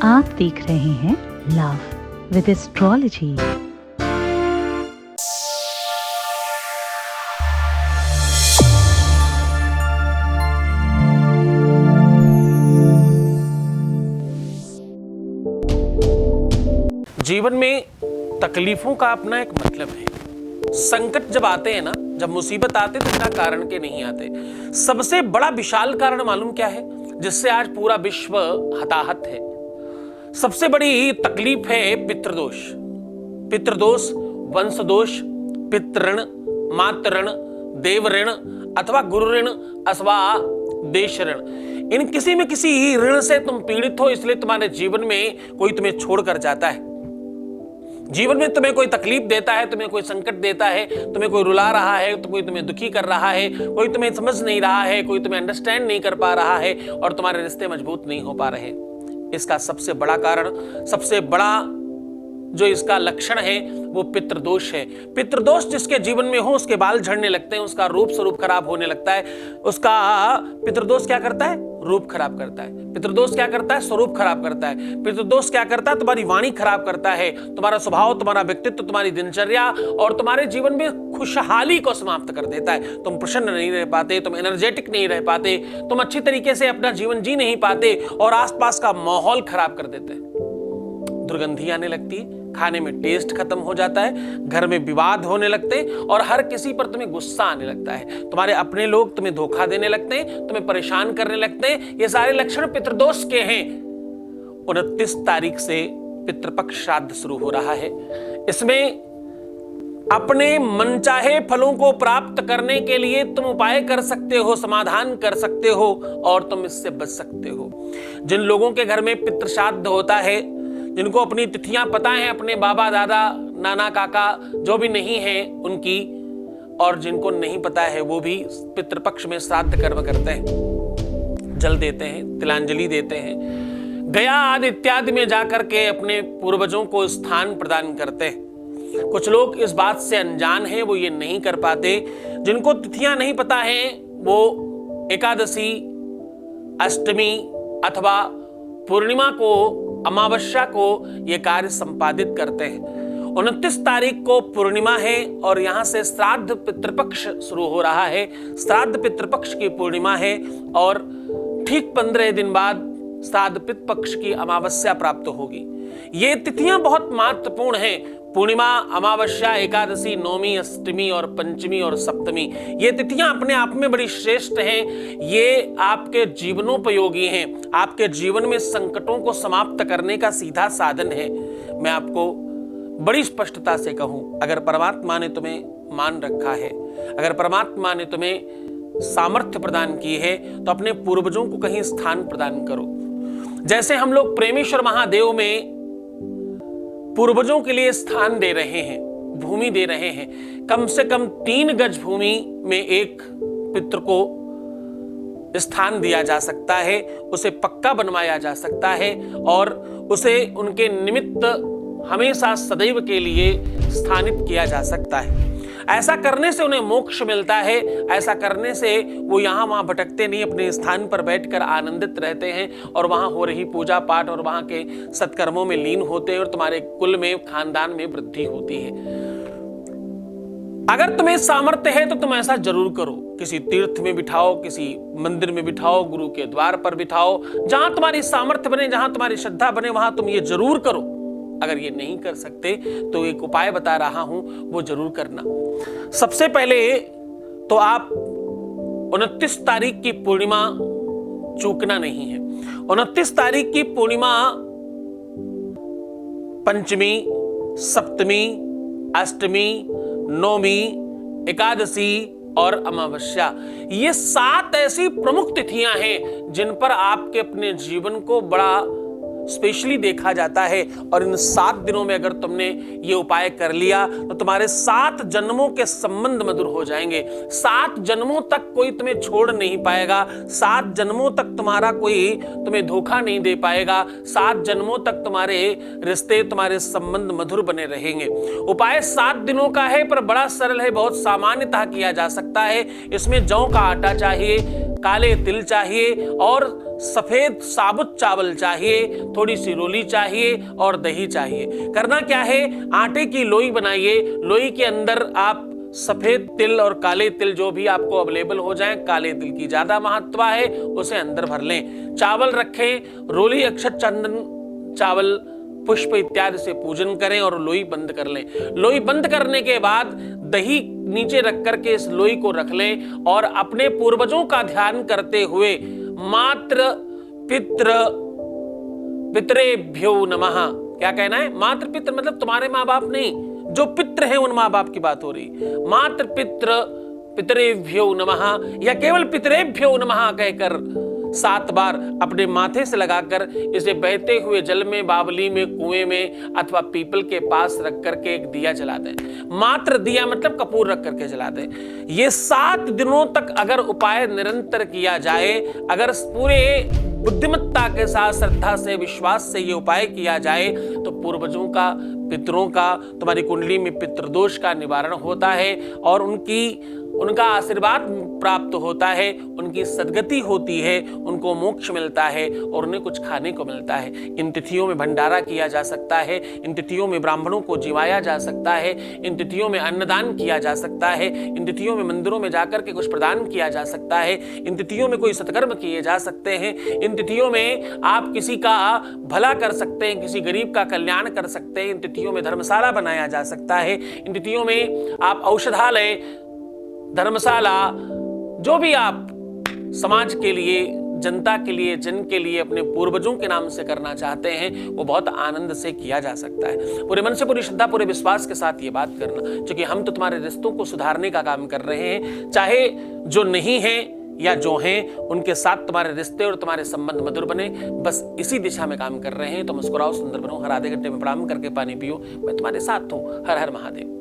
आप देख रहे हैं लव विद एस्ट्रोलॉजी। जीवन में तकलीफों का अपना एक मतलब है। संकट जब आते हैं ना, जब मुसीबत आते तो बिना कारण के नहीं आते। सबसे बड़ा विशाल कारण मालूम क्या है जिससे आज पूरा विश्व हताहत है? सबसे बड़ी तकलीफ है पितृदोष। पितृदोष, वंशदोष, पितृण, मातृण, देवऋण अथवा गुरु ऋण अथवा देश ऋण। इन किसी में किसी ऋण से तुम पीड़ित हो, इसलिए तुम्हारे जीवन में कोई तुम्हें छोड़कर जाता है। जीवन में तुम्हें कोई तकलीफ देता है, तुम्हें कोई संकट देता है, तुम्हें कोई रुला रहा है, तो कोई तुम्हें दुखी कर रहा है, कोई तुम्हें समझ नहीं रहा है, कोई तुम्हें अंडरस्टैंड नहीं कर पा रहा है और तुम्हारे रिश्ते मजबूत नहीं हो पा रहे। इसका सबसे बड़ा कारण, सबसे बड़ा जो इसका लक्षण है वो पितृदोष है। पितृदोष जिसके जीवन में हो उसके बाल झड़ने लगते हैं, उसका रूप स्वरूप खराब होने लगता है। उसका पितृदोष क्या करता है? रूप खराब करता है। पितृदोष क्या करता है? स्वरूप खराब करता है। पितृदोष क्या करता है? तुम्हारी वाणी खराब करता है, तुम्हारा स्वभाव, तुम्हारा व्यक्तित्व, तुम्हारी दिनचर्या और तुम्हारे जीवन में खुशहाली को समाप्त कर देता है। तुम प्रसन्न नहीं रह पाते, तुम एनर्जेटिक नहीं रह पाते, तुम अच्छी तरीके से अपना जीवन जी नहीं पाते और आसपास का माहौल खराब कर देते हैं। दुर्गंधी आने लगती है, खाने में टेस्ट खत्म हो जाता है, घर में विवाद होने लगते हैं और हर किसी पर तुम्हें गुस्सा आने लगता है। तुम्हारे अपने लोग तुम्हें धोखा देने लगते हैं, तुम्हें परेशान करने लगते हैं। ये सारे लक्षण पितृदोष के हैं। 29 तारीख से पितृपक्ष श्राद्ध शुरू हो रहा है। इसमें अपने मनचाहे फलों को प्राप्त करने के लिए तुम उपाय कर सकते हो, समाधान कर सकते हो और तुम इससे बच सकते हो। जिन लोगों के घर में पितृ श्राद्ध होता है, जिनको अपनी तिथियां पता है, अपने बाबा दादा नाना काका जो भी नहीं है उनकी, और जिनको नहीं पता है वो भी पितृपक्ष में श्राद्ध कर्म करते हैं, जल देते हैं, तिलांजलि देते हैं, गया आदि इत्यादि में जाकर के अपने पूर्वजों को स्थान प्रदान करते हैं। कुछ लोग इस बात से अनजान हैं, वो ये नहीं कर पाते। जिनको तिथियां नहीं पता है वो एकादशी, अष्टमी अथवा पूर्णिमा को, अमावस्या को ये कार्य संपादित करते हैं। 29 तारीख को पूर्णिमा है और यहां से श्राद्ध पितृपक्ष शुरू हो रहा है। श्राद्ध पितृपक्ष की पूर्णिमा है और ठीक 15 दिन बाद श्राद्ध पितृपक्ष की अमावस्या प्राप्त होगी। ये तिथियां बहुत महत्वपूर्ण हैं। पूर्णिमा, अमावस्या, एकादशी, नौमी, अष्टमी और पंचमी और सप्तमी, ये तिथियां अपने आप में बड़ी श्रेष्ठ हैं। ये आपके जीवनोपयोगी हैं, आपके जीवन में संकटों को समाप्त करने का सीधा साधन है। मैं आपको बड़ी स्पष्टता से कहूं, अगर परमात्मा ने तुम्हें मान रखा है, अगर परमात्मा ने तुम्हें सामर्थ्य प्रदान की है, तो अपने पूर्वजों को कहीं स्थान प्रदान करो। जैसे हम लोग प्रेमेश्वर महादेव में पूर्वजों के लिए स्थान दे रहे हैं, भूमि दे रहे हैं, कम से कम 3 गज भूमि में एक पितृ को स्थान दिया जा सकता है, उसे पक्का बनवाया जा सकता है और उसे उनके निमित्त हमेशा सदैव के लिए स्थानित किया जा सकता है। ऐसा करने से उन्हें मोक्ष मिलता है। ऐसा करने से वो यहाँ वहाँ भटकते नहीं, अपने स्थान पर बैठकर आनंदित रहते हैं और वहाँ हो रही पूजा पाठ और वहाँ के सत्कर्मों में लीन होते हैं और तुम्हारे कुल में, खानदान में वृद्धि होती है। अगर तुम्हें सामर्थ्य है तो तुम ऐसा जरूर करो। किसी तीर्थ में बिठाओ, किसी मंदिर में बिठाओ, गुरु के द्वार पर बिठाओ, जहां तुम्हारी सामर्थ्य बने, जहां तुम्हारी श्रद्धा बने, वहां तुम ये जरूर करो। अगर ये नहीं कर सकते तो एक उपाय बता रहा हूं, वो जरूर करना। सबसे पहले तो आप 29 तारीख की पूर्णिमा चूकना नहीं है। 29 तारीख की पूर्णिमा पंचमी, सप्तमी, अष्टमी, नौमी, एकादशी और अमावस्या, ये 7 ऐसी प्रमुख तिथियां हैं जिन पर आपके अपने जीवन को बड़ा स्पेशली देखा जाता है। और इन 7 दिनों में अगर तुमने ये उपाय कर लिया तो तुम्हारे 7 जन्मों के संबंध मधुर हो जाएंगे। 7 जन्मों तक कोई तुम्हें छोड़ नहीं पाएगा। 7 जन्मों तक तुम्हारा कोई तुम्हें धोखा नहीं दे पाएगा। 7 जन्मों तक तुम्हारे रिश्ते, तुम्हारे संबंध मधुर बने रहेंगे। उपाय 7 दिनों का है पर बड़ा सरल है, बहुत सामान्यतः किया जा सकता है। इसमें जौ का आटा चाहिए, काले तिल चाहिए और सफेद साबुत चावल चाहिए, थोड़ी सी रोली चाहिए और दही चाहिए। करना क्या है, आटे की लोई बनाइए। लोई के अंदर आप सफेद तिल और काले तिल जो भी आपको अवेलेबल हो जाए, काले तिल की ज्यादा महत्व है, उसे अंदर भर लें। चावल रखें, रोली अक्षत चंदन चावल पुष्प इत्यादि से पूजन करें और लोई बंद कर लें। लोई बंद करने के बाद दही नीचे रख करके इस लोई को रख लें और अपने पूर्वजों का ध्यान करते हुए मात्र पितरेभ्यो नमः, क्या कहना है, मात्र पितृ मतलब तुम्हारे माँ बाप नहीं, जो पितृ हैं उन माँ बाप की बात हो रही, मात्र पितरेभ्यो नमः या केवल पितरेभ्यो नमः कहकर 7 बार अपने माथे से लगाकर इसे बहते हुए जल में, बावली में, कुएं में अथवा पीपल के पास रख करके एक दिया जला दें। मात्र दिया मतलब कपूर रख करके जला दें। ये 7 दिनों तक अगर उपाय निरंतर किया जाए, अगर पूरे बुद्धिमत्ता के साथ, श्रद्धा से, विश्वास से ये उपाय किया जाए तो पूर्वजों का, पितरों का, तुम्हारी कुंडली में पितृदोष का निवारण होता है और उनका आशीर्वाद प्राप्त होता है, उनकी सद्गति होती है, उनको मोक्ष मिलता है और उन्हें कुछ खाने को मिलता है। इन तिथियों में भंडारा किया जा सकता है, इन तिथियों में ब्राह्मणों को जिवाया जा सकता है, इन तिथियों में अन्नदान किया जा सकता है, इन तिथियों में मंदिरों में जाकर के कुछ प्रदान किया जा सकता है, इन तिथियों में कोई सत्कर्म किए जा सकते हैं, इन तिथियों में आप किसी का भला कर सकते हैं, किसी गरीब का कल्याण कर सकते हैं, इन तिथियों में धर्मशाला बनाया जा सकता है, इन तिथियों में आप औषधालय, धर्मशाला, जो भी आप समाज के लिए, जनता के लिए, जन के लिए अपने पूर्वजों के नाम से करना चाहते हैं, वो बहुत आनंद से किया जा सकता है। पूरे मन से, पूरी श्रद्धा, पूरे विश्वास के साथ ये बात करना, क्योंकि हम तो तुम्हारे रिश्तों को सुधारने का काम कर रहे हैं। चाहे जो नहीं है या जो हैं, उनके साथ तुम्हारे रिश्ते और तुम्हारे संबंध मधुर बने, बस इसी दिशा में काम कर रहे हैं। तो मुस्कुराओ, सुंदर बनो, हर आधे घंटे में प्रणाम करके पानी पियो। मैं तुम्हारे साथ हूं। हर हर महादेव।